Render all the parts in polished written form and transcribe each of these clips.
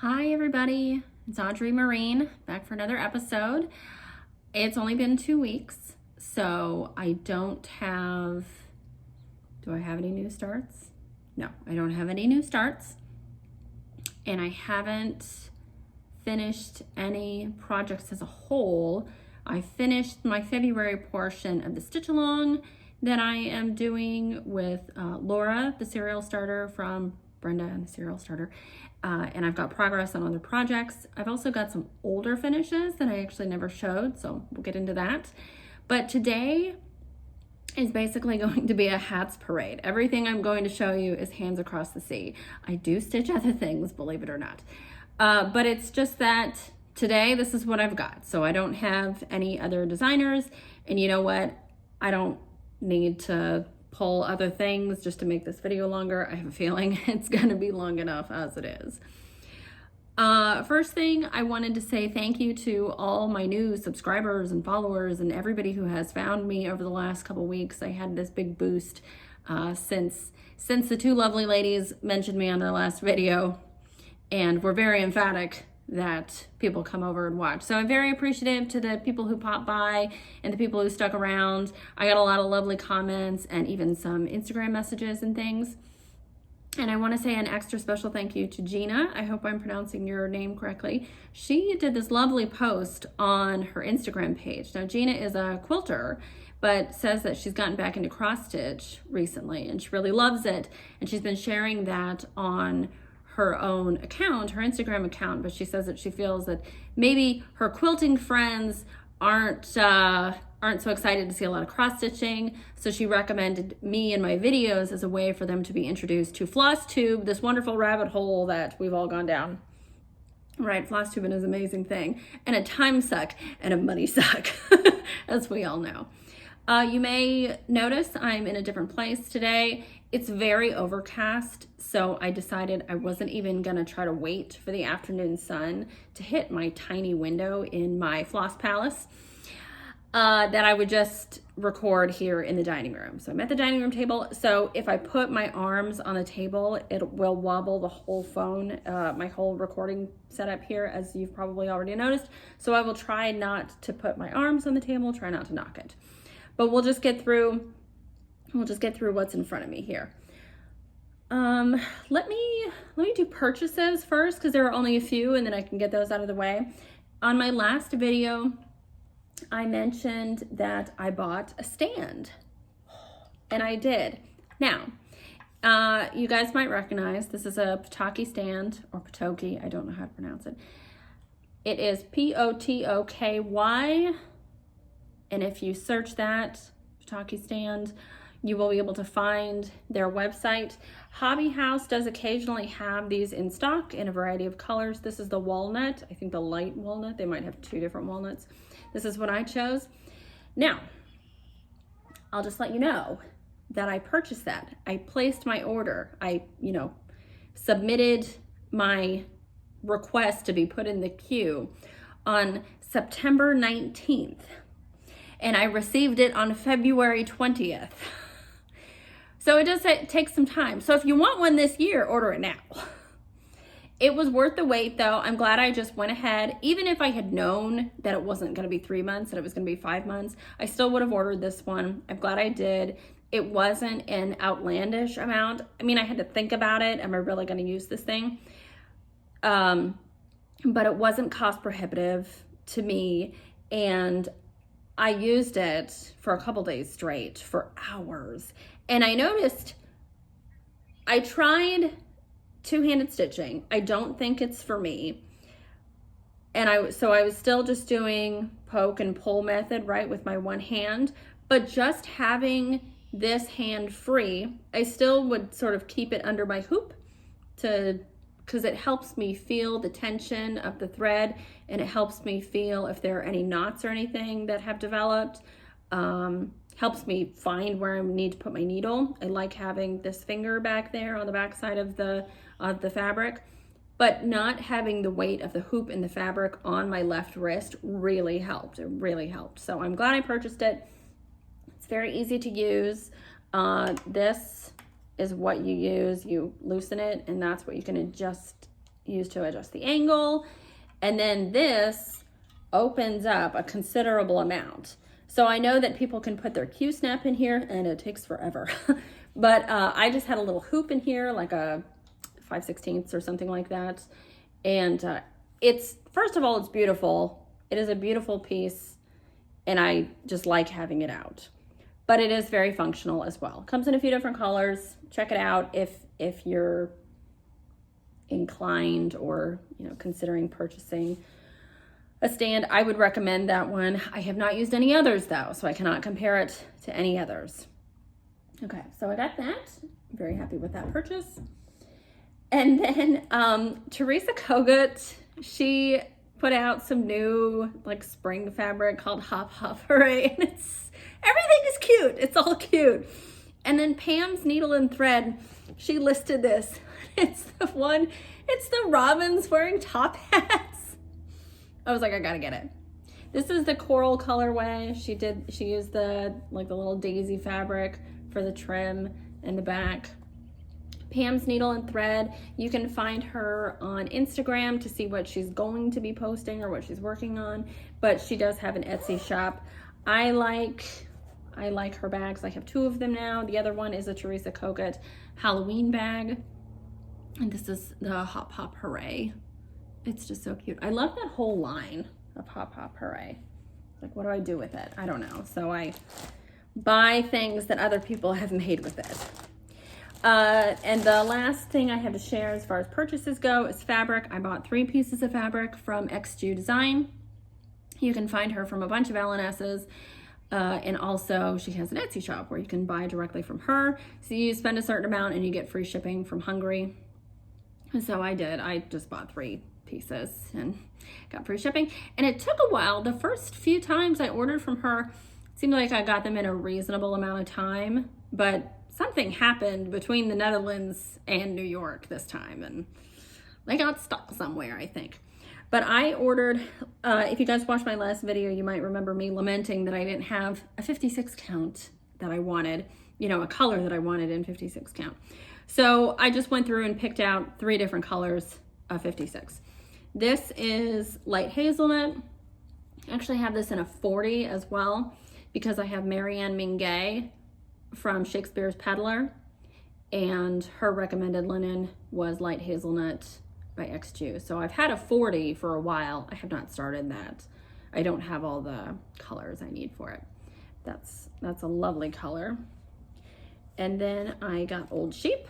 Hi everybody, it's Audrey Marine back for another episode. It's only been 2 weeks, so I don't have, do I have any new starts? No, I don't have any new starts, and I haven't finished any projects as a whole. I finished my February portion of the stitch along that I am doing with Laura, the serial starter from Brenda and the serial starter. And I've got progress on other projects. I've also got some older finishes that I actually never showed, so we'll get into that. But today is basically going to be a hats parade. Everything I'm going to show you is hands across the sea. I do stitch other things, believe it or not. But it's just that today, this is what I've got. So I don't have any other designers, and you know what? I don't need to pull other things just to make this video longer. I have a feeling it's gonna be long enough as it is. First thing, I wanted to say thank you to all my new subscribers and followers and everybody who has found me over the last couple weeks. I had this big boost since the two lovely ladies mentioned me on their last video and were very emphatic that people come over and watch. So I'm very appreciative to the people who popped by and the people who stuck around. I got a lot of lovely comments and even some Instagram messages and things. And I want to say an extra special thank you to Gina. I hope I'm pronouncing your name correctly. She did this lovely post on her Instagram page. Now, Gina is a quilter, but says that she's gotten back into cross stitch recently and she really loves it. And she's been sharing that on her own account, her Instagram account, but she says that she feels that maybe her quilting friends aren't so excited to see a lot of cross stitching. So she recommended me and my videos as a way for them to be introduced to Flosstube, this wonderful rabbit hole that we've all gone down. Right, Flosstube is an amazing thing, and a time suck and a money suck, as we all know. You may notice I'm in a different place today. It's very overcast, so I decided I wasn't even gonna try to wait for the afternoon sun to hit my tiny window in my floss palace, that I would just record here in the dining room. So I'm at the dining room table, so if I put my arms on the table, it will wobble the whole phone, my whole recording setup here, as you've probably already noticed. So I will try not to put my arms on the table, try not to knock it. But we'll just get through what's in front of me here. Let me do purchases first, because there are only a few, and then I can get those out of the way. On my last video, I mentioned that I bought a stand, and I did. Now, you guys might recognize this is a Potoki stand, or Potoki, I don't know how to pronounce it. It is Potoky. And if you search that, Potoki stand, you will be able to find their website. Hobby House does occasionally have these in stock in a variety of colors. This is the walnut, I think the light walnut. They might have two different walnuts. This is what I chose. Now, I'll just let you know that I purchased that. I placed my order. I, submitted my request to be put in the queue on September 19th. And I received it on February 20th. So it does take some time. So if you want one this year, order it now. It was worth the wait though. I'm glad I just went ahead. Even if I had known that it wasn't gonna be 3 months, that it was gonna be 5 months, I still would have ordered this one. I'm glad I did. It wasn't an outlandish amount. I mean, I had to think about it. Am I really gonna use this thing? But it wasn't cost prohibitive to me, and I used it for a couple days straight, for hours. And I noticed, I tried two-handed stitching. I don't think it's for me. And so I was still just doing poke and pull method, right, with my one hand. But just having this hand free, I still would sort of keep it under my hoop because it helps me feel the tension of the thread, and it helps me feel if there are any knots or anything that have developed. Helps me find where I need to put my needle. I like having this finger back there on the back side of the fabric, but not having the weight of the hoop in the fabric on my left wrist really helped. It really helped. So I'm glad I purchased it. It's very easy to use. This is what you use. You loosen it, and that's what you can adjust used to adjust the angle. And then this opens up a considerable amount. So I know that people can put their Q-snap in here and it takes forever. But I just had a little hoop in here, like a 5/16 or something like that. And it's, first of all, it's beautiful. It is a beautiful piece and I just like having it out. But it is very functional as well. It comes in a few different colors. Check it out if you're inclined or considering purchasing a stand. I would recommend that one. I have not used any others though, so I cannot compare it to any others. Okay, so I got that. I'm very happy with that purchase. And then Teresa Kogut, she put out some new like spring fabric called Hop Hop Hooray, and everything is cute. It's all cute. And then Pam's Needle and Thread, she listed this. It's the robins wearing top hats. I was like, I gotta get it. This is the coral colorway. She used the little daisy fabric for the trim and the back. Pam's Needle and Thread, you can find her on Instagram to see what she's going to be posting or what she's working on, but she does have an Etsy shop. I like her bags. I have 2 of them now. The other one is a Teresa Kogut Halloween bag, and this is the Hop Hop Hooray. It's just so cute. I love that whole line of Hop Hop Hooray. Like, what do I do with it? I don't know. So I buy things that other people have made with it. And the last thing I have to share as far as purchases go is fabric. I bought 3 pieces of fabric from Xju Design. You can find her from a bunch of LNSs. And also she has an Etsy shop where you can buy directly from her. So you spend a certain amount and you get free shipping from Hungary. And so I did. I just bought 3 pieces and got free shipping. And it took a while. The first few times I ordered from her, it seemed like I got them in a reasonable amount of time, but something happened between the Netherlands and New York this time, and they got stuck somewhere, I think. But I ordered, if you guys watched my last video, you might remember me lamenting that I didn't have a 56 count that I wanted, a color that I wanted in 56 count. So I just went through and picked out 3 different colors of 56. This is light hazelnut. I actually have this in a 40 as well because I have Marianne Mingay from Shakespeare's Peddler, and her recommended linen was light hazelnut by Xju. So I've had a 40 for a while. I have not started that. I don't have all the colors I need for it. That's a lovely color. And then I got Old Sheep,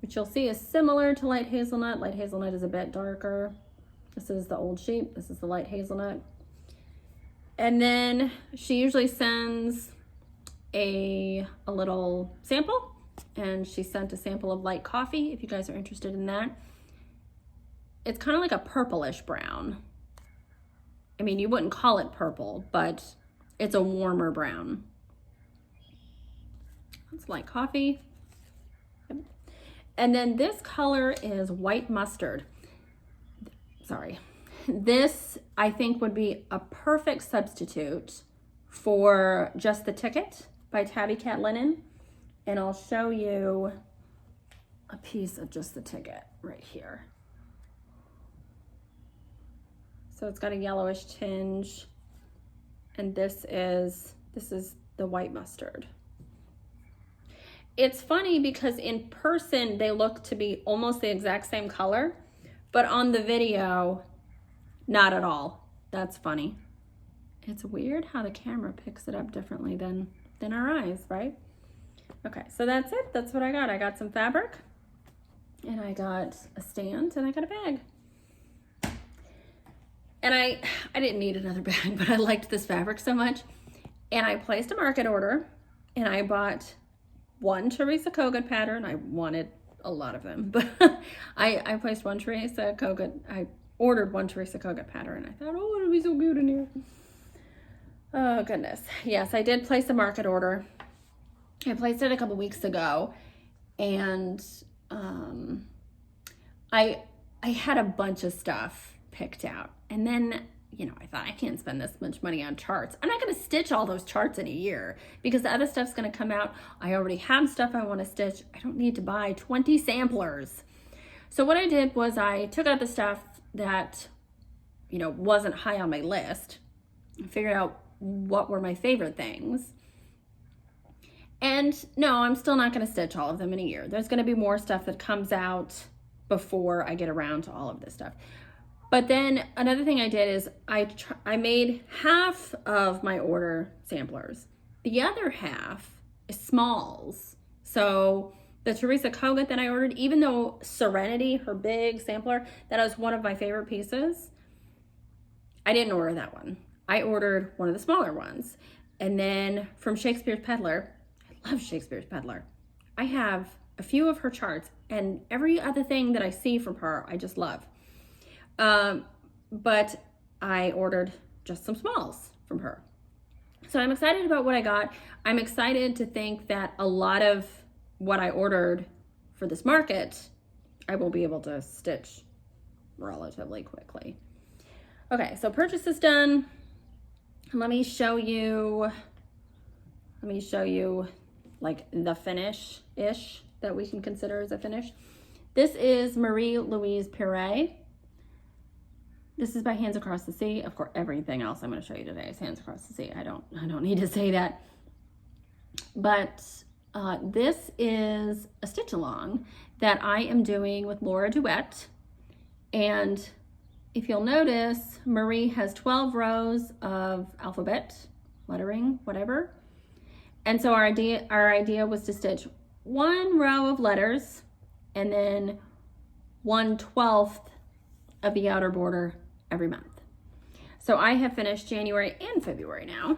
which you'll see is similar to light hazelnut. Light hazelnut is a bit darker. This is the Old Sheep. This is the light hazelnut. And then she usually sends a little sample, and she sent a sample of light coffee if you guys are interested in that. It's kind of like a purplish brown. I mean, you wouldn't call it purple, but it's a warmer brown. It's light coffee. And then this color is white mustard. Sorry. This, I think, would be a perfect substitute for Just the Ticket by Tabby Cat Linen. And I'll show you a piece of Just the Ticket right here. So it's got a yellowish tinge, and this is the white mustard. It's funny because in person they look to be almost the exact same color, but on the video, not at all. That's funny. It's weird how the camera picks it up differently than our eyes, right? Okay, so that's it. That's what I got. I got some fabric, and I got a stand, and I got a bag. And I didn't need another bag, but I liked this fabric so much. And I placed a market order, and I bought 1 Teresa Kogut pattern. I wanted a lot of them, but I placed 1 Teresa Kogut. I ordered 1 Teresa Kogut pattern. I thought, oh, it'll be so good in here. Oh, goodness. Yes, I did place a market order. I placed it a couple weeks ago, and I had a bunch of stuff picked out. And then, I thought, I can't spend this much money on charts. I'm not going to stitch all those charts in a year because the other stuff's going to come out. I already have stuff I want to stitch. I don't need to buy 20 samplers. So what I did was I took out the stuff that, wasn't high on my list, figured out what were my favorite things. And no, I'm still not going to stitch all of them in a year. There's going to be more stuff that comes out before I get around to all of this stuff. But then another thing I did is I made half of my order samplers. The other half is smalls. So the Teresa Kogut that I ordered, even though Serenity, her big sampler, that was one of my favorite pieces, I didn't order that one. I ordered one of the smaller ones. And then from Shakespeare's Peddler, I love Shakespeare's Peddler. I have a few of her charts, and every other thing that I see from her, I just love. But I ordered just some smalls from her. So I'm excited about what I got. I'm excited to think that a lot of what I ordered for this market, I will be able to stitch relatively quickly. Okay, so purchase is done. Let me show you like the finish-ish that we can consider as a finish. This is Marie-Louise Puree. This is by Hands Across the Sea. Of course, everything else I'm going to show you today is Hands Across the Sea. I don't need to say that. But this is a stitch along that I am doing with Laura Duet. And if you'll notice, Marie has 12 rows of alphabet, lettering, whatever. And so our idea was to stitch one row of letters and then 1/12 of the outer border every month. So I have finished January and February now.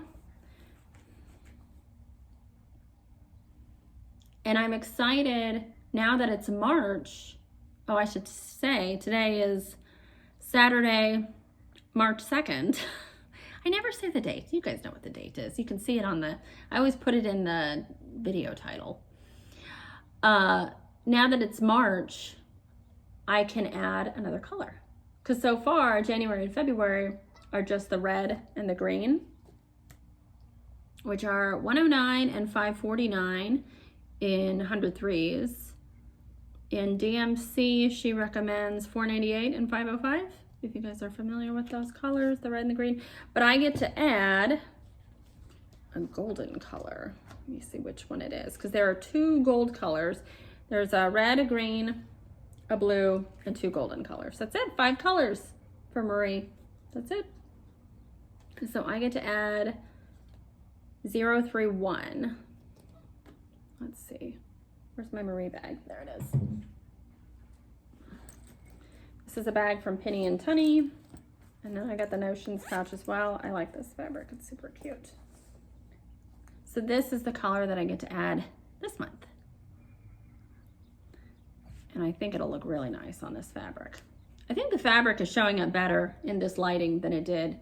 And I'm excited now that it's March. Oh, I should say today is Saturday, March 2nd. I never say the date. You guys know what the date is. You can see it on I always put it in the video title. Now that it's March, I can add another color. Because so far, January and February are just the red and the green, which are 109 and 549 in 103s. In DMC, she recommends 498 and 505, if you guys are familiar with those colors, the red and the green. But I get to add a golden color. Let me see which one it is, because there are 2 gold colors. There's a red, a green, a blue, and 2 golden colors. That's it, 5 colors for Marie. That's it. So I get to add 031. Let's see. Where's my Marie bag? There it is. This is a bag from Penny and Tunny. And then I got the Notions pouch as well. I like this fabric. It's super cute. So this is the color that I get to add this month. And I think it'll look really nice on this fabric. I think the fabric is showing up better in this lighting than it did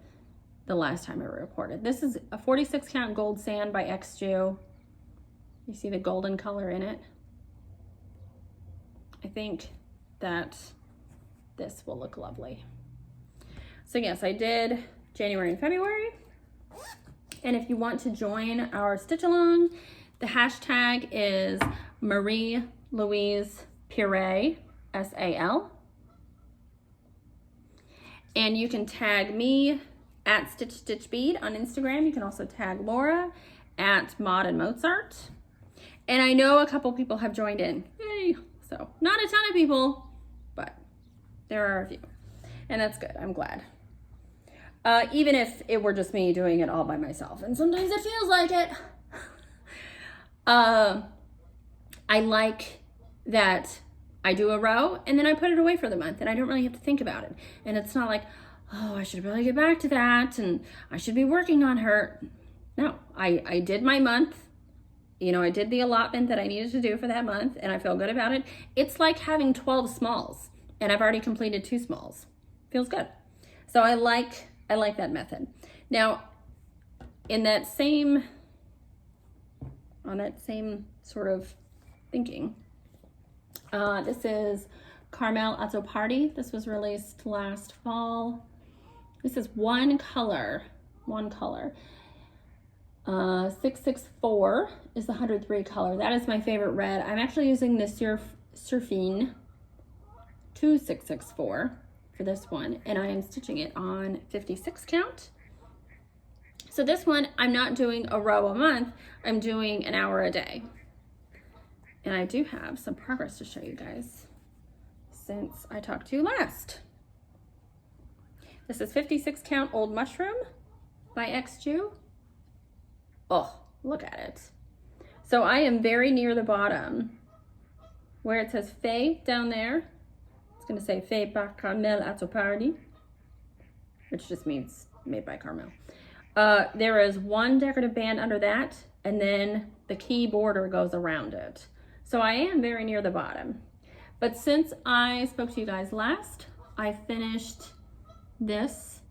the last time I recorded. This is a 46 count gold sand by Xju. You see the golden color in it. I think that this will look lovely. So yes, I did January and February. And if you want to join our stitch along, the hashtag is Marie Louise Puree, S-A-L. And you can tag me at StitchStitchBead on Instagram. You can also tag Laura at Maud and Mozart. And I know a couple people have joined in. Yay! So not a ton of people, but there are a few. And that's good. I'm glad. Even if it were just me doing it all by myself. And sometimes it feels like it. I like that I do a row and then I put it away for the month and I don't really have to think about it. And it's not like, oh, I should really get back to that and I should be working on her. No, I did my month. You know, I did the allotment that I needed to do for that month and I feel good about it. It's like having 12 smalls and I've already completed 2 smalls. Feels good. So I like that method. Now, on that same sort of thinking, this is Carmel Azzopardi. This was released last fall. This is one color. 664 is the 103 color. That is my favorite red. I'm actually using the Surfine 2664 for this one, and I am stitching it on 56 count. So this one, I'm not doing a row a month, I'm doing an hour a day. And I do have some progress to show you guys since I talked to you last. This is 56 count Old Mushroom by Xju. Oh, look at it. So I am very near the bottom where it says fait down there. It's gonna say fait par Carmel à ton paradis, which just means made by Carmel. There is one decorative band under that, and then the key border goes around it. So I am very near the bottom. But since I spoke to you guys last, I finished this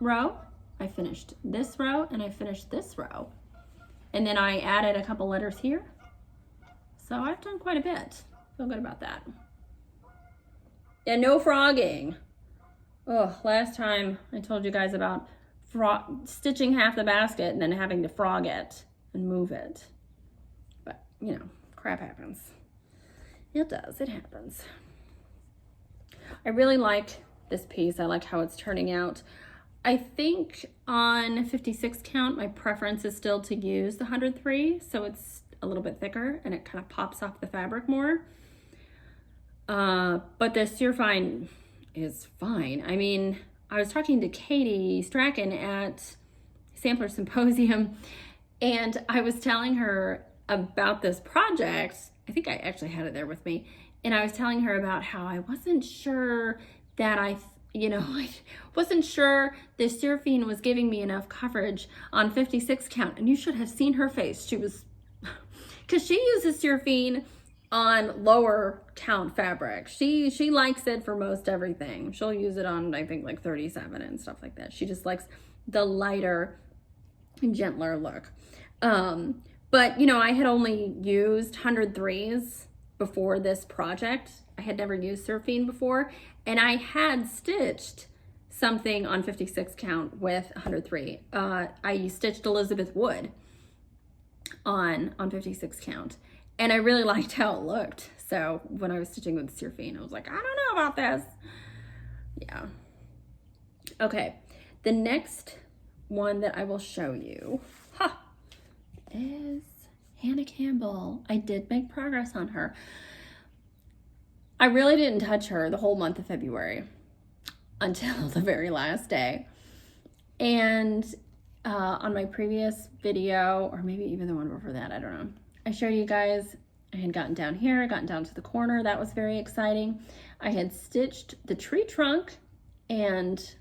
row, I finished this row, and I finished this row. And then I added a couple letters here. So I've done quite a bit. Feel good about that. And no frogging. Oh, last time I told you guys about stitching half the basket and then having to frog it and move it. But, you know, crap happens. It does, it happens. I really like this piece. I like how it's turning out. I think on 56 count, my preference is still to use the 103, so it's a little bit thicker and it kind of pops off the fabric more. But the Surefine is fine. I mean, I was talking to Katie Strachan at Sampler Symposium, and I was telling her about this project. I think I actually had it there with me. And I was telling her about how I wasn't sure that I wasn't sure the Surefine was giving me enough coverage on 56 count. And you should have seen her face. She was, because she uses Surefine on lower count fabric. She likes it for most everything. She'll use it on, I think, like 37 and stuff like that. She just likes the lighter, gentler look. But, you know, I had only used 103s before this project. I had never used Surefine before, and I had stitched something on 56 count with 103. I stitched Elizabeth Wood on 56 count, and I really liked how it looked. So when I was stitching with Surefine, I was like, I don't know about this. Yeah. Okay, the next one that I will show you is Hannah Campbell. I did make progress on her. I really didn't touch her the whole month of February until the very last day. And on my previous video, or maybe even the one before that, I don't know, I showed you guys I had gotten down here, gotten down to the corner. That was very exciting. I had stitched the tree trunk and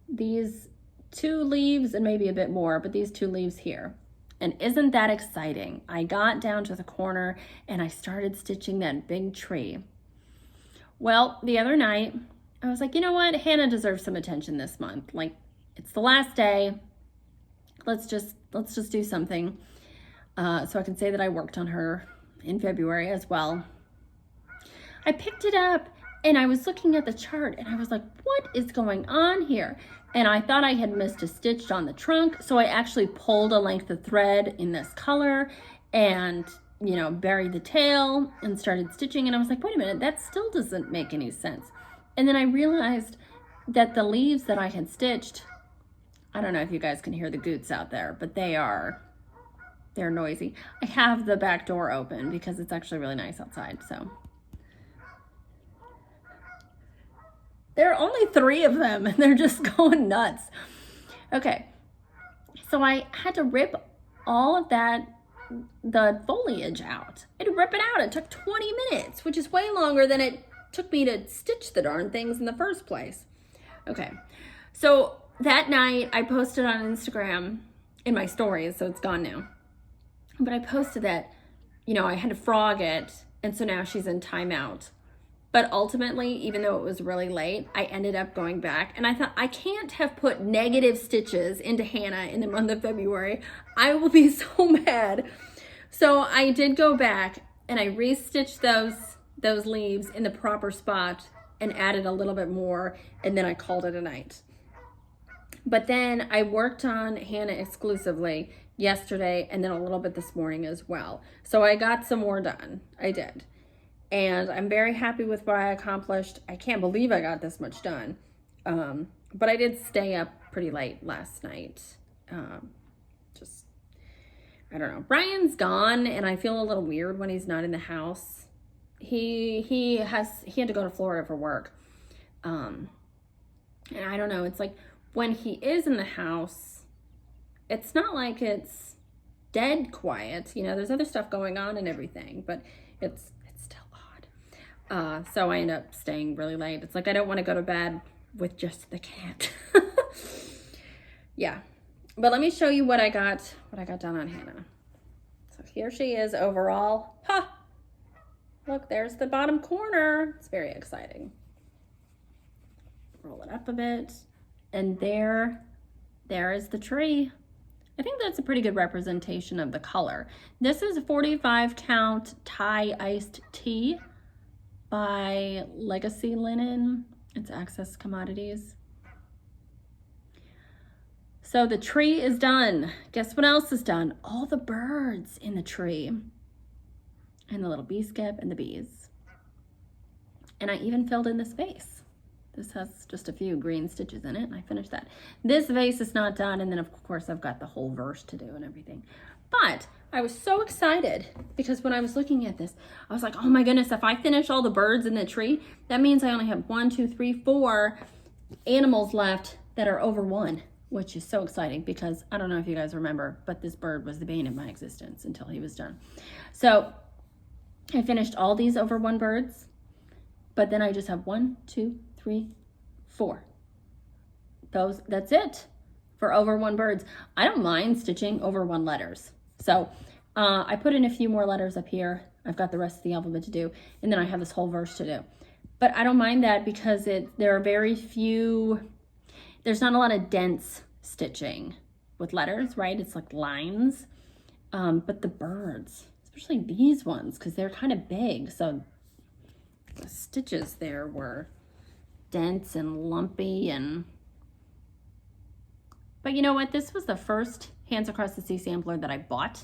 these two leaves and maybe a bit more, but these two leaves here. And isn't that exciting? I got down to the corner and I started stitching that big tree. Well, the other night, I was like, you know what? Hannah deserves some attention this month. Like, it's the last day. Let's just do something. So I can say that I worked on her in February as well. I picked it up and I was looking at the chart and I was like, what is going on here? And I thought I had missed a stitch on the trunk. So I actually pulled a length of thread in this color and, you know, buried the tail and started stitching. And I was like, wait a minute, that still doesn't make any sense. And then I realized that the leaves that I had stitched, I don't know if you guys can hear the goots out there, but they're noisy. I have the back door open because it's actually really nice outside, so. There are only 3 of them and they're just going nuts. Okay, so I had to rip all of the foliage out. I had to rip it out. It took 20 minutes, which is way longer than it took me to stitch the darn things in the first place. Okay, so that night I posted on Instagram in my stories, so it's gone now. But I posted that, you know, I had to frog it, and so now she's in timeout. But ultimately, even though it was really late, I ended up going back and I thought, I can't have put negative stitches into Hannah in the month of February. I will be so mad. So I did go back and I restitched those leaves in the proper spot and added a little bit more, and then I called it a night. But then I worked on Hannah exclusively yesterday and then a little bit this morning as well. So I got some more done. I did. and I'm very happy with what I accomplished. I can't believe I got this much done. But I did stay up pretty late last night. Just, I don't know. Brian's gone, and I feel a little weird when he's not in the house. He had to go to Florida for work. And I don't know, it's like when he is in the house, it's not like it's dead quiet. You know, there's other stuff going on and everything, but it's still odd. So I end up staying really late. It's like I don't want to go to bed with just the cat. Yeah. But let me show you what I got done on Hannah. So here she is overall. Ha! Look, there's the bottom corner. It's very exciting. Roll it up a bit. And there is the tree. I think that's a pretty good representation of the color. This is a 45 count Thai iced tea by Legacy Linen. It's Access Commodities. So the tree is done. Guess what else is done? All the birds in the tree. And the little bee skip and the bees. And I even filled in this vase. This has just a few green stitches in it, and I finished that. This vase is not done, and then of course I've got the whole verse to do and everything. But I was so excited because when I was looking at this, I was like, oh my goodness, if I finish all the birds in the tree, that means I only have 1, 2, 3, 4 animals left that are over 1, which is so exciting because I don't know if you guys remember, but this bird was the bane of my existence until he was done. So I finished all these over 1 birds, but then I just have 1, 2, 3, 4. That's it for over 1 birds. I don't mind stitching over 1 letters. So I put in a few more letters up here. I've got the rest of the alphabet to do, and then I have this whole verse to do. But I don't mind that because there are very few, there's not a lot of dense stitching with letters, right? It's like lines. But the birds, especially these ones, because they're kind of big. So the stitches there were dense and lumpy but you know what? This was the first Hands Across the Sea sampler that I bought.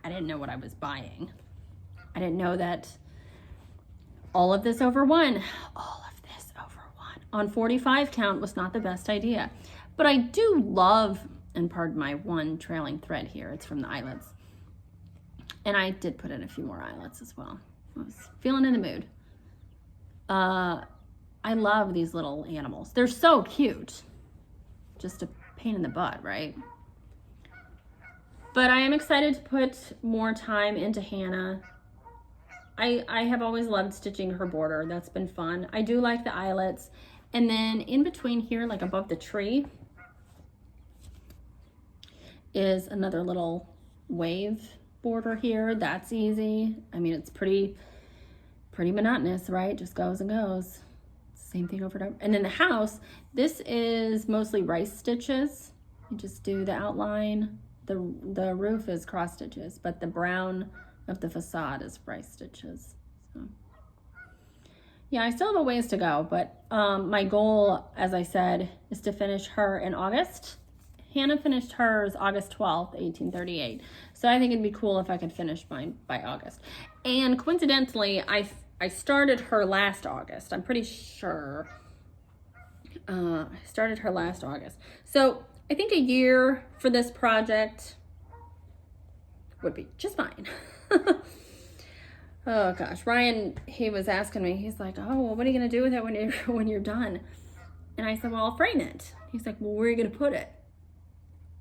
I didn't know what I was buying. I didn't know that all of this over 1 on 45 count was not the best idea. But I do love, and pardon my one trailing thread here, it's from the eyelets. And I did put in a few more eyelets as well. I was feeling in the mood. I love these little animals. They're so cute. Just a pain in the butt, right? But I am excited to put more time into Hannah. I have always loved stitching her border. That's been fun. I do like the eyelets. And then in between here, like above the tree, is another little wave border here. That's easy. I mean, it's pretty monotonous, right? Just goes and goes. Same thing over and over. And then the house, this is mostly rice stitches. You just do the outline. The roof is cross stitches, but the brown of the facade is rice stitches. So yeah, I still have a ways to go, but my goal, as I said, is to finish her in August. Hannah finished hers August 12th, 1838. So I think it'd be cool if I could finish mine by August. And coincidentally, I started her last August. I'm pretty sure I started her last August. So I think a year for this project would be just fine. Oh gosh, Ryan, he was asking me, he's like, oh, well, what are you gonna do with it when you're done? And I said, well, I'll frame it. He's like, well, where are you gonna put it?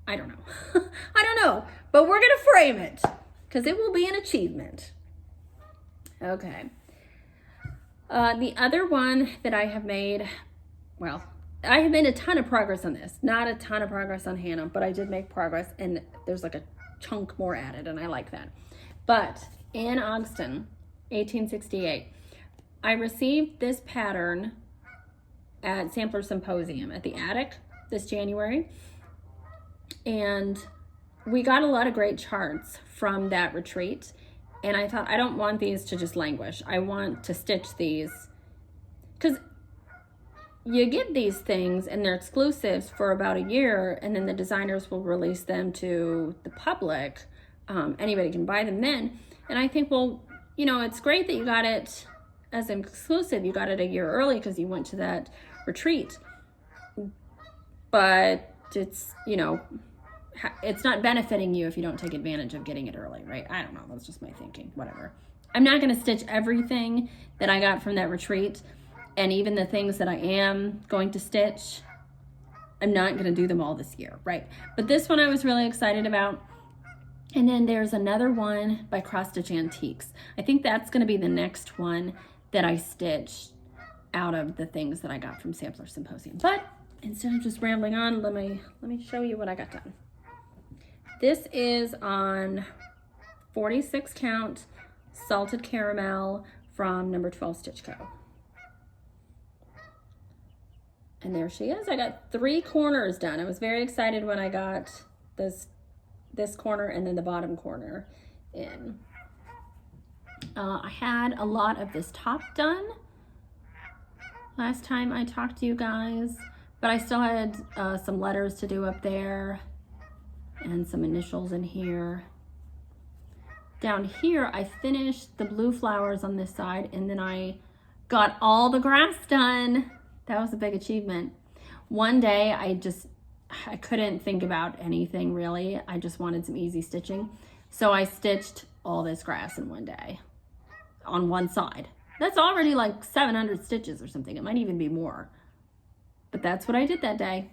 I don't know. I don't know, but we're gonna frame it because it will be an achievement. Okay. The other one that I have made, well, I have made a ton of progress on this. Not a ton of progress on Hannah, but I did make progress, and there's like a chunk more added, and I like that. But in Ogston, 1868, I received this pattern at Sampler Symposium at the Attic this January, and we got a lot of great charts from that retreat. And I thought, I don't want these to just languish. I want to stitch these because you get these things and they're exclusives for about a year, and then the designers will release them to the public. Anybody can buy them then. And I think, well, you know, it's great that you got it as an exclusive. You got it a year early because you went to that retreat. But it's, you know, it's not benefiting you if you don't take advantage of getting it early, right? I don't know. That's just my thinking. Whatever. I'm not going to stitch everything that I got from that retreat. And even the things that I am going to stitch, I'm not going to do them all this year, right? But this one I was really excited about. And then there's another one by Cross Stitch Antiques. I think that's going to be the next one that I stitch out of the things that I got from Sampler Symposium. But instead of just rambling on, let me show you what I got done. This is on 46 count salted caramel from number 12 Stitch Co. And there she is. I got 3 corners done. I was very excited when I got this corner and then the bottom corner in. I had a lot of this top done last time I talked to you guys, but I still had some letters to do up there and some initials in here. Down here, I finished the blue flowers on this side, and then I got all the grass done. That was a big achievement. One day, I couldn't think about anything really. I just wanted some easy stitching. So I stitched all this grass in one day on one side. That's already like 700 stitches or something. It might even be more. But that's what I did that day,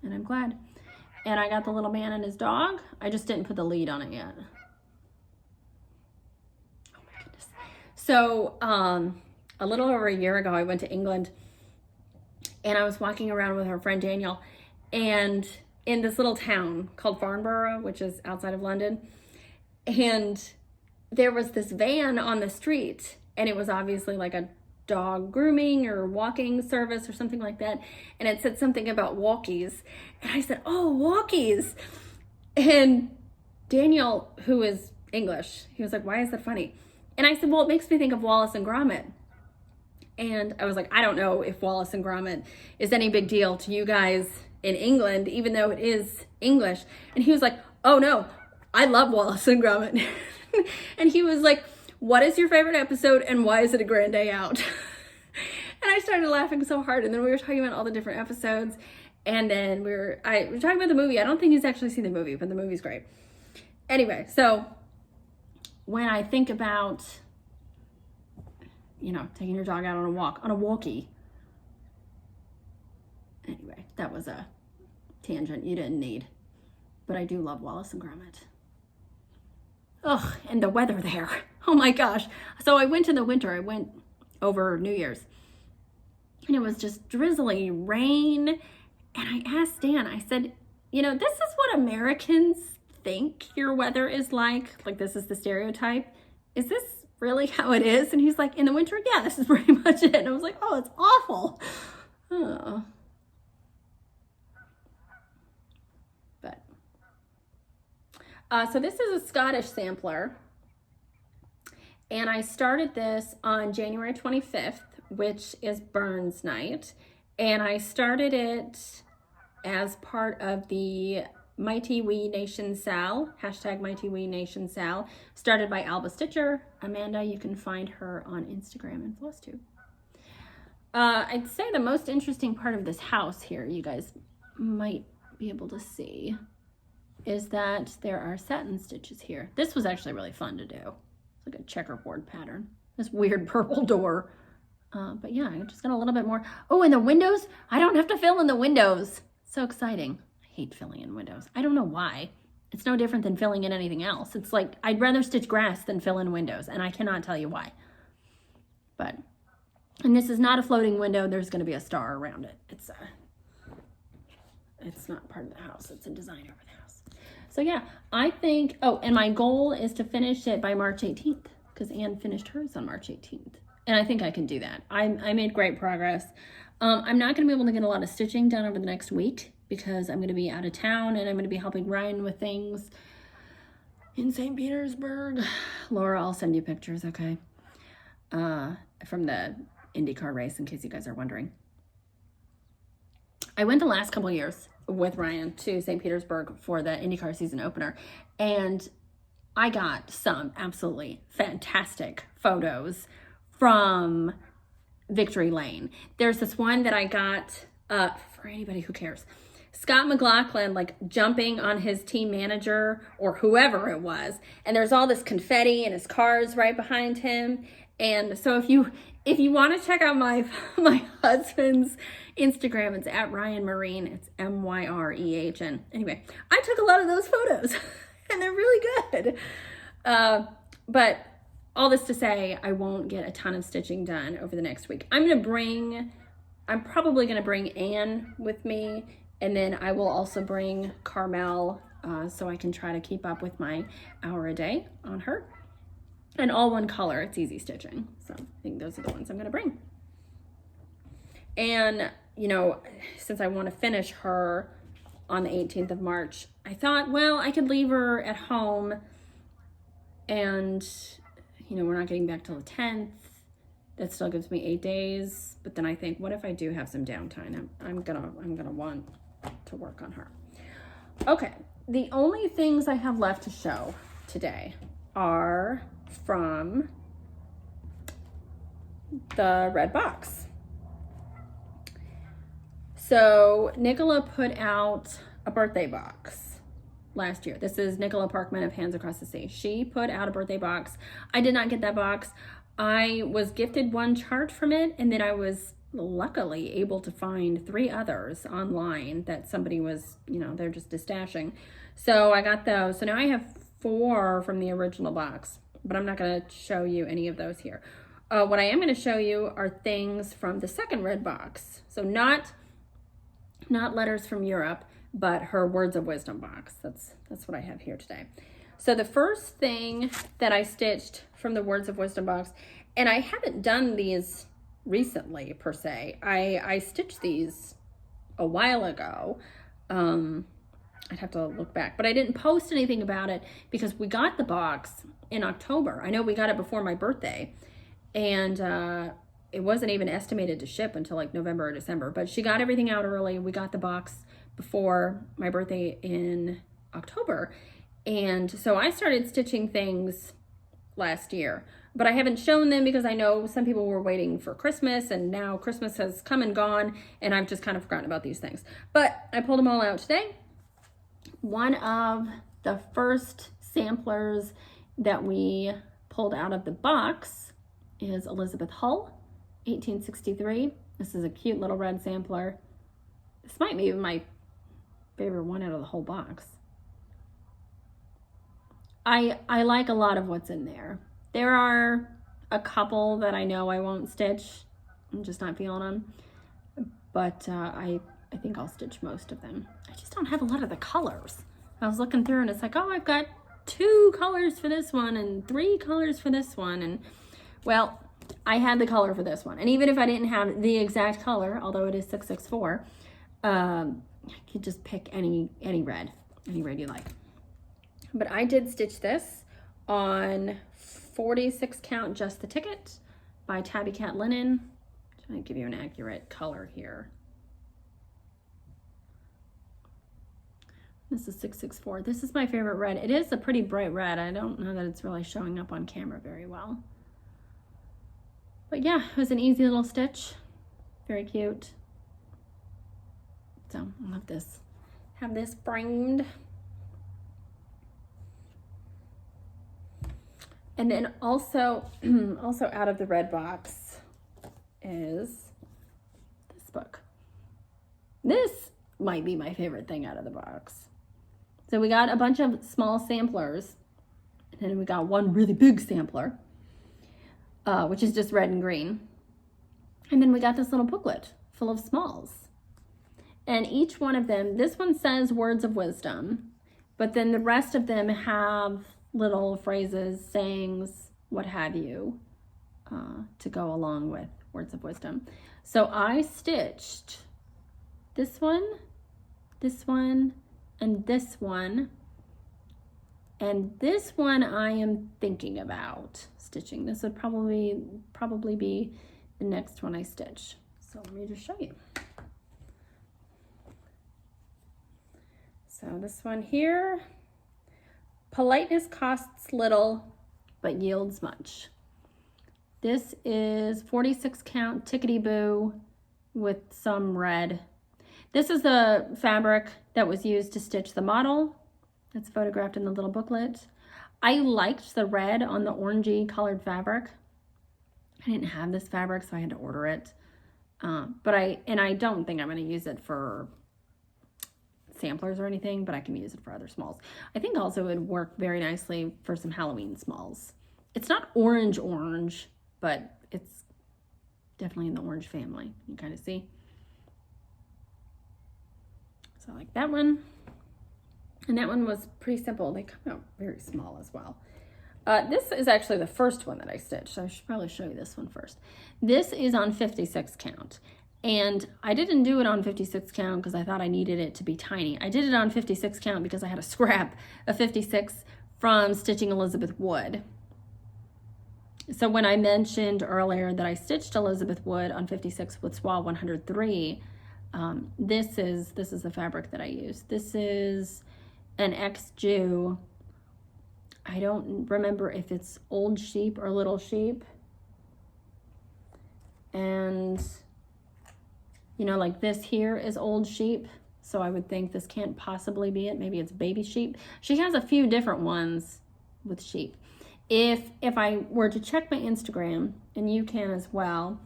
and I'm glad. And I got the little man and his dog. I just didn't put the lead on it yet. Oh my goodness. So a little over a year ago, I went to England, and I was walking around with our friend Daniel, and in this little town called Farnborough, which is outside of London, and there was this van on the street, and it was obviously like a dog grooming or walking service or something like that, and it said something about walkies, and I said, oh, walkies. And Daniel, who is English, he was like, why is that funny? And I said, well, it makes me think of Wallace and Gromit. And I was like, I don't know if Wallace and Gromit is any big deal to you guys in England, even though it is English. And he was like, oh no, I love Wallace and Gromit. And he was like, what is your favorite episode and why is it a grand day out? And I started laughing so hard. And then we were talking about all the different episodes. And then we were talking about the movie. I don't think he's actually seen the movie, but the movie's great. Anyway, so when I think about, you know, taking your dog out on a walk, on a walkie. Anyway, that was a tangent you didn't need. But I do love Wallace and Gromit. Ugh, and the weather there. Oh my gosh. So I went in the winter. I went over New Year's. And it was just drizzly rain. And I asked Dan, I said, you know, this is what Americans think your weather is like. Like, this is the stereotype. Is this really how it is? And he's like, in the winter, yeah, this is pretty much it. And I was like, oh, it's awful. Oh. But, so this is a Scottish sampler. And I started this on January 25th, which is Burns Night. And I started it as part of the Mighty Wee Nation Sal, hashtag Mighty Wee Nation Sal, started by Alba Stitcher. Amanda, you can find her on Instagram and Flosstube. I'd say the most interesting part of this house here, you guys might be able to see, is that there are satin stitches here. This was actually really fun to do. It's like a checkerboard pattern. This weird purple door. But yeah, I just got a little bit more. Oh, and the windows, I don't have to fill in the windows. So exciting. I hate filling in windows. I don't know why. It's no different than filling in anything else. It's like, I'd rather stitch grass than fill in windows, and I cannot tell you why. But, and this is not a floating window. There's going to be a star around it. It's not part of the house. It's a design over the house. So yeah, I think, oh, and my goal is to finish it by March 18th, because Anne finished hers on March 18th. And I think I can do that. I made great progress. I'm not going to be able to get a lot of stitching done over the next week because I'm going to be out of town and I'm going to be helping Ryan with things in St. Petersburg. Laura, I'll send you pictures, okay? From the IndyCar race, in case you guys are wondering. I went the last couple years with Ryan to St. Petersburg for the IndyCar season opener, and I got some absolutely fantastic photos from Victory Lane. There's this one that I got, for anybody who cares, Scott McLaughlin like jumping on his team manager or whoever it was, and there's all this confetti and his car's right behind him. And so if you want to check out my husband's Instagram, it's at Ryan Marine. It's MYREHN. Anyway, I took a lot of those photos and they're really good. But all this to say, I won't get a ton of stitching done over the next week. I'm probably going to bring Anne with me, and then I will also bring Carmel so I can try to keep up with my hour a day on her. And all one color, it's easy stitching. So I think those are the ones I'm going to bring. And, you know, since I want to finish her on the 18th of March, I thought, well, I could leave her at home and, you know, we're not getting back till the 10th. That still gives me 8 days. But then I think, what if I do have some downtime? I'm gonna want to work on her. Okay, the only things I have left to show today are from the red box. So Nicola put out a birthday box last year. This is Nicola Parkman of Hands Across the Sea. She put out a birthday box. I did not get that box. I was gifted one chart from it, and then I was luckily able to find 3 others online that somebody was, you know, they're just destashing. So I got those. So now I have 4 from the original box, but I'm not going to show you any of those here. What I am going to show you are things from the second red box. So not letters from Europe, but her Words of Wisdom box. That's what I have here today. So the first thing that I stitched from the Words of Wisdom box, and I haven't done these recently per se. I stitched these a while ago. I'd have to look back, but I didn't post anything about it because we got the box in October. I know we got it before my birthday, and it wasn't even estimated to ship until like November or December, but she got everything out early. We got the box before my birthday in October. And so I started stitching things last year, but I haven't shown them because I know some people were waiting for Christmas, and now Christmas has come and gone, and I've just kind of forgotten about these things. But I pulled them all out today. One of the first samplers that we pulled out of the box is Elizabeth Hull, 1863. This is a cute little red sampler. This might be my favorite one out of the whole box. I like a lot of what's in there. There are a couple that I know I won't stitch. I'm just not feeling them. But I think I'll stitch most of them. I just don't have a lot of the colors. I was looking through and it's like, oh, I've got 2 colors for this one and 3 colors for this one. And well, I had the color for this one. And even if I didn't have the exact color, although it is 664, I could just pick any red you like. But I did stitch this on 46 count Just the Ticket by Tabby Cat Linen. I'm trying to give you an accurate color here. This is 664. This is my favorite red. It is a pretty bright red. I don't know that it's really showing up on camera very well. But yeah, it was an easy little stitch. Very cute. So I love this. Have this framed. And then also out of the red box is this book. This might be my favorite thing out of the box. So we got a bunch of small samplers, and then we got one really big sampler, which is just red and green. And then we got this little booklet full of smalls. And each one of them, this one says Words of Wisdom, but then the rest of them have little phrases, sayings, what have you, to go along with Words of Wisdom. So I stitched this one, and this one. And this one I am thinking about stitching. This would probably be the next one I stitch. So let me just show you. So this one here, politeness costs little, but yields much. This is 46 count Tickety Boo with some red. This is the fabric that was used to stitch the model. That's photographed in the little booklet. I liked the red on the orangey colored fabric. I didn't have this fabric, so I had to order it. But I don't think I'm going to use it for samplers or anything, but I can use it for other smalls. I think also it would work very nicely for some Halloween smalls. It's not orange, but it's definitely in the orange family. You kind of see. So I like that one. And that one was pretty simple. They come out very small as well. This is actually the first one that I stitched, so I should probably show you this one first. This is on 56 count. And I didn't do it on 56 count because I thought I needed it to be tiny. I did it on 56 count because I had a scrap of 56 from stitching Elizabeth Wood. So when I mentioned earlier that I stitched Elizabeth Wood on 56 with Swatch 103, this is the fabric that I used. This is an XJew. I don't remember if it's Old Sheep or Little Sheep. And, you know, like this here is Old Sheep. So I would think this can't possibly be it. Maybe it's Baby Sheep. She has a few different ones with sheep. If I were to check my Instagram, and you can as well,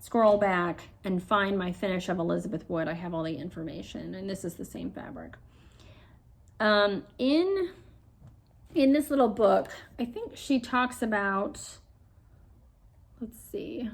scroll back and find my finish of Elizabeth Wood, I have all the information, and this is the same fabric. In this little book, I think she talks about, let's see.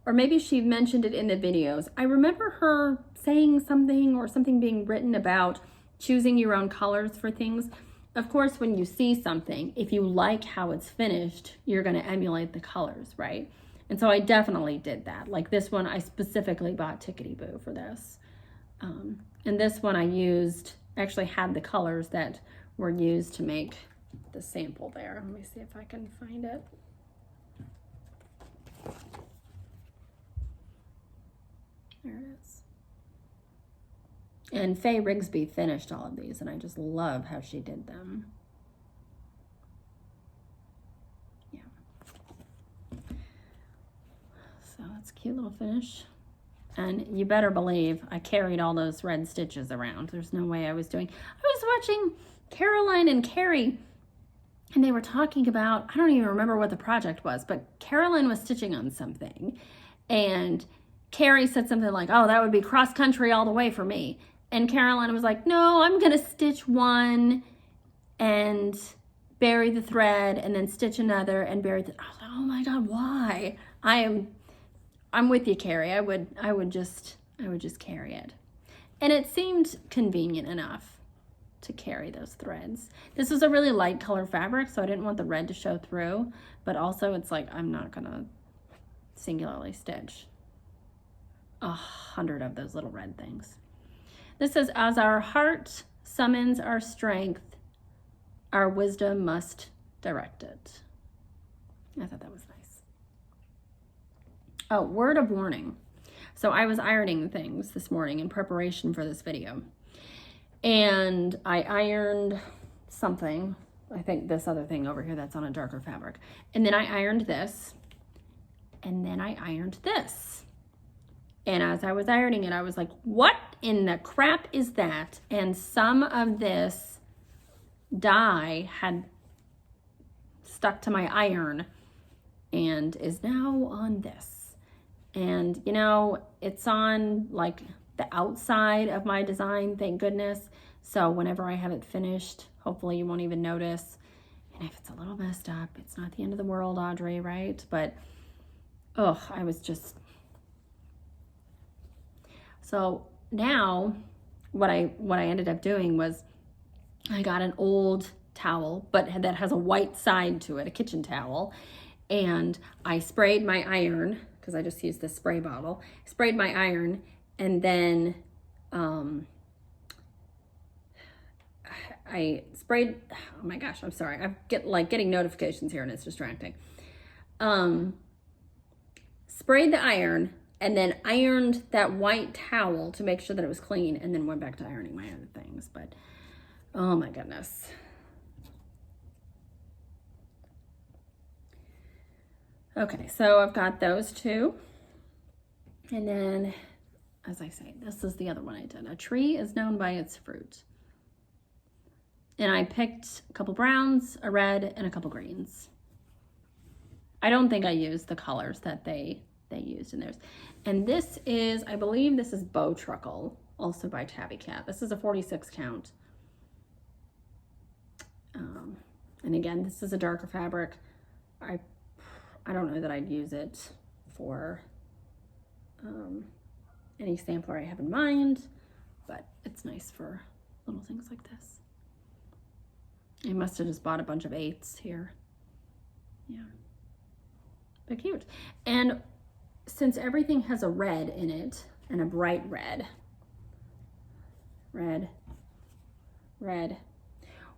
Or maybe she mentioned it in the videos. I remember her saying something or something being written about choosing your own colors for things. Of course, when you see something, if you like how it's finished, you're going to emulate the colors, right? And so I definitely did that. Like this one, I specifically bought Tickety Boo for this. And this one I used, actually had the colors that were used to make the sample there. Let me see if I can find it. There it is. And Faye Rigsby finished all of these, and I just love how she did them. Yeah. So that's a cute little finish. And you better believe I carried all those red stitches around. There's no way I was doing. I was watching Caroline and Carrie, and they were talking about, I don't even remember what the project was, but Caroline was stitching on something, and Carrie said something like, oh, that would be cross country all the way for me. And Caroline was like, no, I'm going to stitch one and bury the thread and then stitch another and bury the, I was like, oh my God, why? I'm with you, Carrie. I would just carry it. And it seemed convenient enough to carry those threads. This was a really light color fabric, so I didn't want the red to show through, but also it's like, I'm not gonna singularly stitch 100 of those little red things. This says, as our heart summons our strength, our wisdom must direct it. I thought that was nice. Oh, word of warning. So I was ironing things this morning in preparation for this video. And I ironed something. I think this other thing over here that's on a darker fabric. And then I ironed this. And then I ironed this. And as I was ironing it, I was like, what in the crap is that? And some of this dye had stuck to my iron and is now on this. And, you know, it's on like the outside of my design, thank goodness. So whenever I have it finished, hopefully you won't even notice. And if it's a little messed up, it's not the end of the world, Audrey, right? But, oh, I was just... So now what I ended up doing was I got an old towel, but that has a white side to it, a kitchen towel. And I sprayed my iron, because I just used this spray bottle, sprayed my iron, and then I sprayed, oh my gosh, I'm sorry. I'm getting notifications here and it's distracting. Sprayed the iron and then ironed that white towel to make sure that it was clean, and then went back to ironing my other things. But Oh my goodness. Okay, so I've got those two. And then, as I say, this is the other one I did. A tree is known by its fruit. And I picked a couple browns, a red, and a couple greens. I don't think I used the colors that they used in theirs. And this is, I believe this is Bow Truckle, also by Tabby Cat. This is a 46 count. And again, this is a darker fabric. I don't know that I'd use it for any sampler I have in mind, but it's nice for little things like this. I must have just bought a bunch of 8s here. Yeah, but cute. And since everything has a red in it, and a bright red,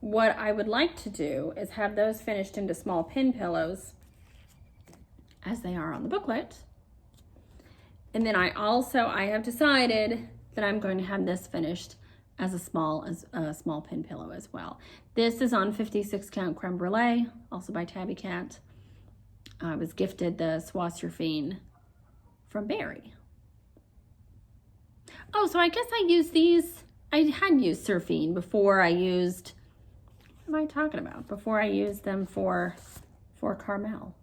what I would like to do is have those finished into small pin pillows as they are on the booklet. And then I have decided that I'm going to have this finished as a small pin pillow as well. This is on 56 count creme brulee, also by Tabby Cat. I was gifted the Swasserfine from Barry. Oh, so I guess I used these. I had used Surfine before I used, what am I talking about? Before I used them for Carmel.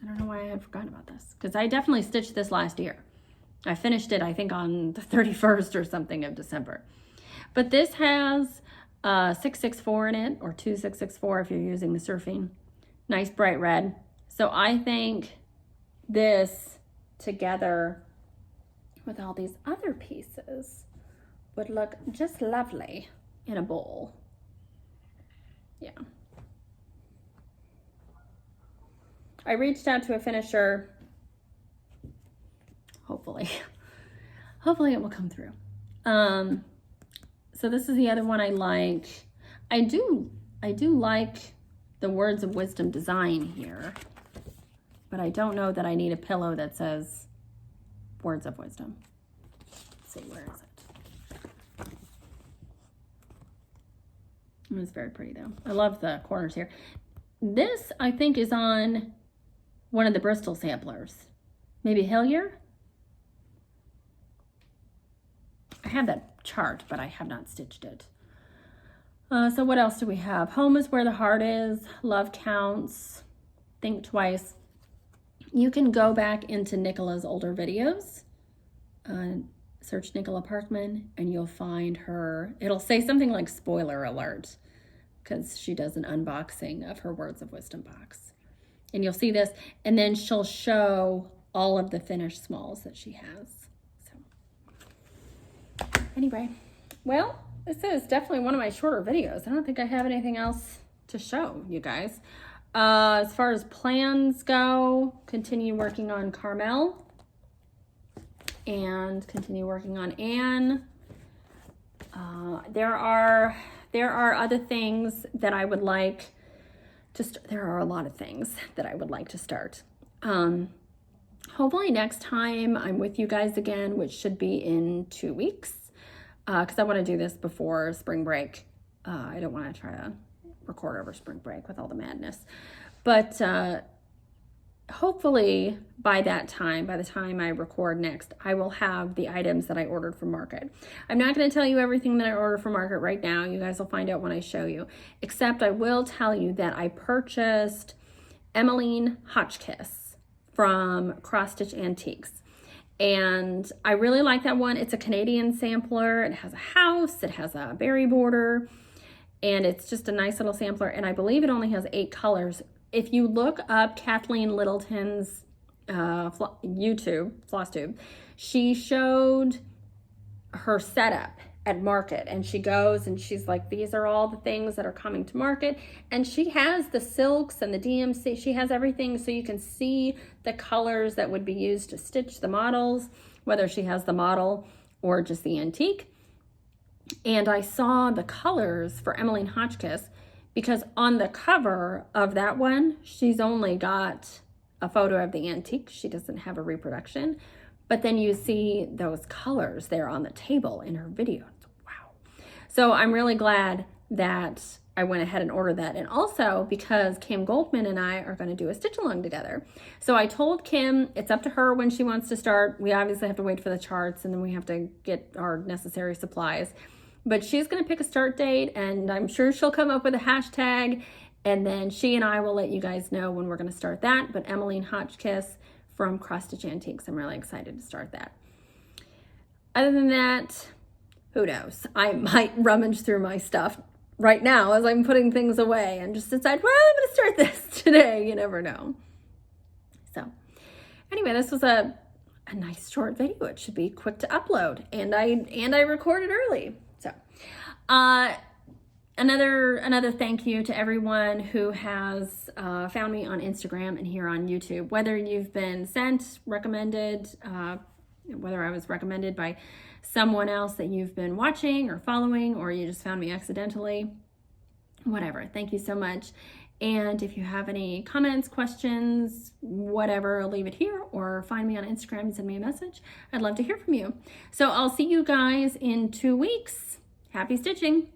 I don't know why I had forgotten about this, because I definitely stitched this last year. I finished it, I think, on the 31st or something of December. But this has 664 in it, or 2664 if you're using the Surfing. Nice bright red. So I think this together with all these other pieces would look just lovely in a bowl. Yeah. I reached out to a finisher. Hopefully it will come through. So this is the other one I like. I do like the Words of Wisdom design here, but I don't know that I need a pillow that says Words of Wisdom. Let's see, where is it? It's very pretty though. I love the corners here. This, I think, is on one of the Bristol samplers. Maybe Hillier? I have that chart, but I have not stitched it. So what else do we have? Home is where the heart is. Love counts. Think twice. You can go back into Nicola's older videos. Search Nicola Parkman and you'll find her. It'll say something like spoiler alert, because she does an unboxing of her Words of Wisdom box. And you'll see this, and then she'll show all of the finished smalls that she has. So anyway, well, this is definitely one of my shorter videos. I don't think I have anything else to show you guys. As far as plans go, continue working on Carmel and continue working on Anne. There are other things that I would like to start. There are a lot of things that I would like to start. Hopefully next time I'm with you guys again, which should be in 2 weeks, because I want to do this before spring break. I don't want to try to record over spring break with all the madness. But hopefully by that time, by the time I record next, I will have the items that I ordered from Market. I'm not going to tell you everything that I ordered from Market right now. You guys will find out when I show you. Except I will tell you that I purchased Emmeline Hotchkiss from Cross Stitch Antiques. And I really like that one. It's a Canadian sampler. It has a house. It has a berry border. And it's just a nice little sampler. And I believe it only has 8 colors. If you look up Kathleen Littleton's YouTube, Flosstube, she showed her setup at Market. And she goes and she's like, these are all the things that are coming to Market. And she has the silks and the DMC. She has everything so you can see the colors that would be used to stitch the models, whether she has the model or just the antique. And I saw the colors for Emmeline Hotchkiss because on the cover of that one, she's only got a photo of the antique. She doesn't have a reproduction. But then you see those colors there on the table in her video. Wow. So I'm really glad that I went ahead and ordered that. And also because Kim Goldman and I are going to do a stitch along together. So I told Kim it's up to her when she wants to start. We obviously have to wait for the charts, and then we have to get our necessary supplies. But she's going to pick a start date, and I'm sure she'll come up with a hashtag, and then she and I will let you guys know when we're going to start that. But Emmeline Hotchkiss from Cross Stitch Antiques, I'm really excited to start that. Other than that, who knows? I might rummage through my stuff right now as I'm putting things away and just decide, well, I'm going to start this today. You never know. So anyway, this was a nice short video. It should be quick to upload, and I recorded early. So another thank you to everyone who has found me on Instagram and here on YouTube. Whether you've been recommended, whether I was recommended by someone else that you've been watching or following, or you just found me accidentally, whatever. Thank you so much. And if you have any comments, questions, whatever, leave it here or find me on Instagram and send me a message. I'd love to hear from you. So I'll see you guys in 2 weeks. Happy stitching.